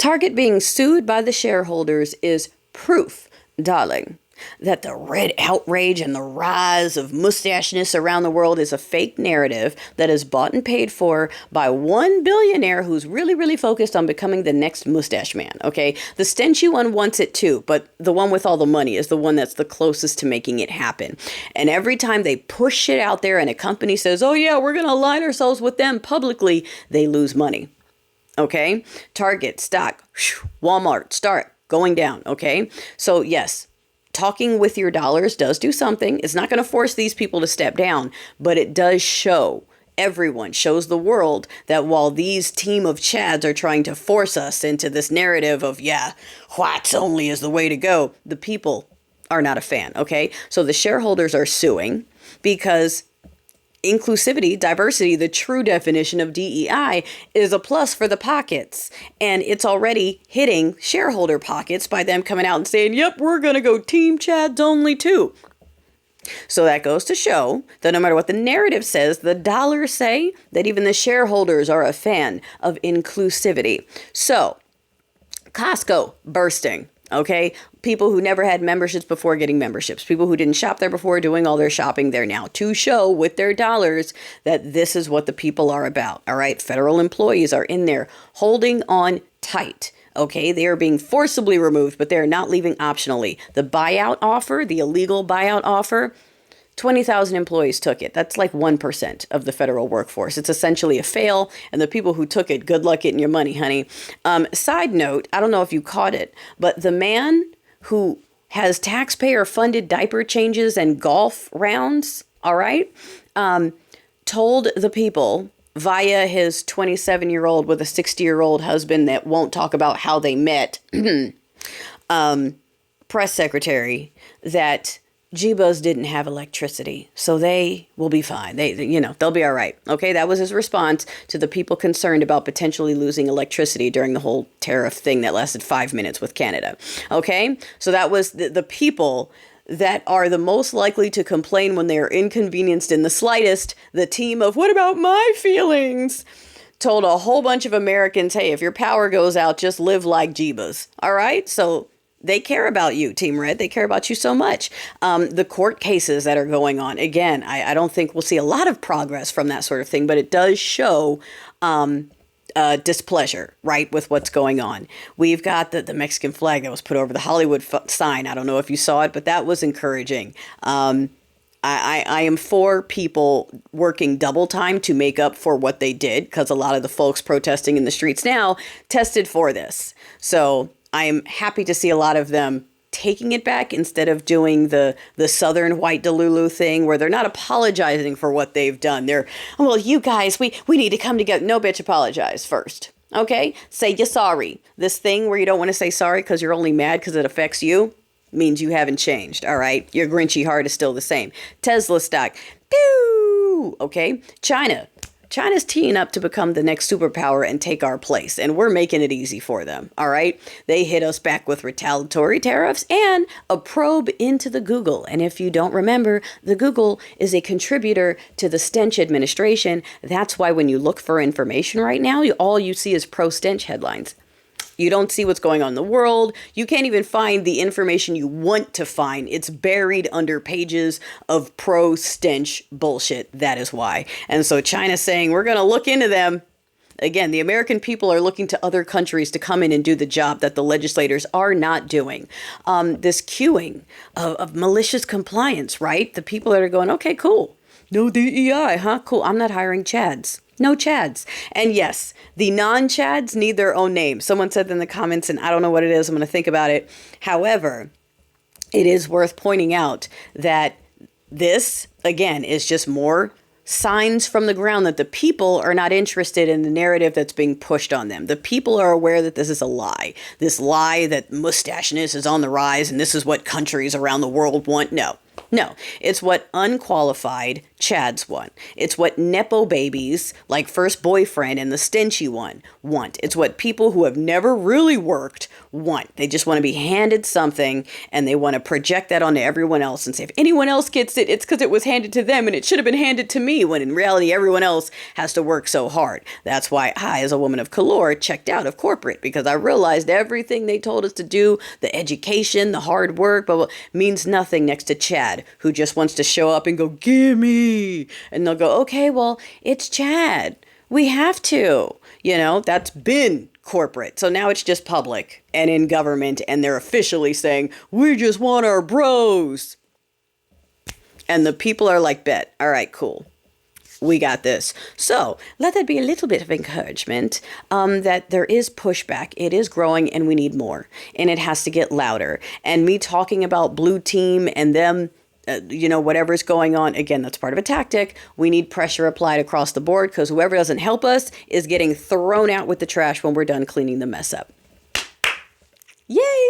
Target being sued by the shareholders is proof, darling, that the red outrage and the rise of mustachiness around the world is a fake narrative that is bought and paid for by one billionaire who's really, really focused on becoming the next mustache man, okay? The stenchy one wants it too, but the one with all the money is the one that's the closest to making it happen. And every time they push shit out there and a company says, oh yeah, we're going to align ourselves with them publicly, they lose money, okay? Target, stock, Walmart, start going down, okay? So yes, talking with your dollars does do something. It's not going to force these people to step down, but it does show everyone, shows the world that while these team of Chads are trying to force us into this narrative of, yeah, whites only is the way to go, the people are not a fan, okay? So the shareholders are suing because inclusivity, diversity, the true definition of DEI, is a plus for the pockets. And it's already hitting shareholder pockets by them coming out and saying, yep, we're going to go Team Chads only too. So that goes to show that no matter what the narrative says, the dollars say that even the shareholders are a fan of inclusivity. So Costco bursting. Okay, people who never had memberships before getting memberships, people who didn't shop there before doing all their shopping there now to show with their dollars that this is what the people are about. All right, federal employees are in there holding on tight. Okay, they are being forcibly removed, but they're not leaving optionally. The buyout offer, the illegal buyout offer, 20,000 employees took it. That's like 1% of the federal workforce. It's essentially a fail. And the people who took it, good luck getting your money, honey. Side note, I don't know if you caught it, but the man who has taxpayer funded diaper changes and golf rounds, all right, told the people via his 27-year-old with a 60-year-old husband that won't talk about how they met, press secretary, that Jebas didn't have electricity, so they will be fine. They'll be all right. Okay, that was his response to the people concerned about potentially losing electricity during the whole tariff thing that lasted 5 minutes with Canada. Okay, so that was the people that are the most likely to complain when they are inconvenienced in the slightest. The team of what about my feelings told a whole bunch of Americans, hey, if your power goes out, just live like Jebas. All right, so they care about you, Team Red. They care about you so much. The court cases that are going on, again, I don't think we'll see a lot of progress from that sort of thing, but it does show displeasure, right, with what's going on. We've got the Mexican flag that was put over the Hollywood sign. I don't know if you saw it, but that was encouraging. I am for people working double time to make up for what they did, because a lot of the folks protesting in the streets now tested for this. So I am happy to see a lot of them taking it back instead of doing the Southern white Delulu thing where they're not apologizing for what they've done. They're, well, you guys, we need to come together. No, bitch, apologize first. Okay? Say you're sorry. This thing where you don't want to say sorry because you're only mad because it affects you means you haven't changed. All right? Your Grinchy heart is still the same. Tesla stock. Pew! Okay? China's teeing up to become the next superpower and take our place, and we're making it easy for them, all right? They hit us back with retaliatory tariffs and a probe into the Google. And if you don't remember, the Google is a contributor to the Stench administration. That's why when you look for information right now, all you see is pro-Stench headlines. You don't see what's going on in the world. You can't even find the information you want to find. It's buried under pages of pro-Stench bullshit. That is why. And so China's saying, we're going to look into them. Again, the American people are looking to other countries to come in and do the job that the legislators are not doing. This queuing of malicious compliance, right? The people that are going, okay, cool. No DEI, huh? Cool. I'm not hiring Chads. No Chads. And yes, the non-Chads need their own name. Someone said in the comments, and I don't know what it is. I'm going to think about it. However, it is worth pointing out that this, again, is just more signs from the ground that the people are not interested in the narrative that's being pushed on them. The people are aware that this is a lie. This lie that mustachiness is on the rise and this is what countries around the world want. No, it's what unqualified, Chad's want. It's what Nepo babies, like first boyfriend and the Stenchy one, want. It's what people who have never really worked want. They just want to be handed something and they want to project that onto everyone else and say, if anyone else gets it, it's because it was handed to them and it should have been handed to me, when in reality, everyone else has to work so hard. That's why I, as a woman of color, checked out of corporate, because I realized everything they told us to do, the education, the hard work, but means nothing next to Chad, who just wants to show up and go, gimme. And they'll go, okay, well, it's Chad. We have to. That's been corporate. So now it's just public and in government, and they're officially saying, we just want our bros. And the people are like, bet. All right, cool. We got this. So let that be a little bit of encouragement that there is pushback. It is growing and we need more. And it has to get louder. And me talking about blue team and them, whatever's going on, again, that's part of a tactic. We need pressure applied across the board, because whoever doesn't help us is getting thrown out with the trash when we're done cleaning the mess up. Yay!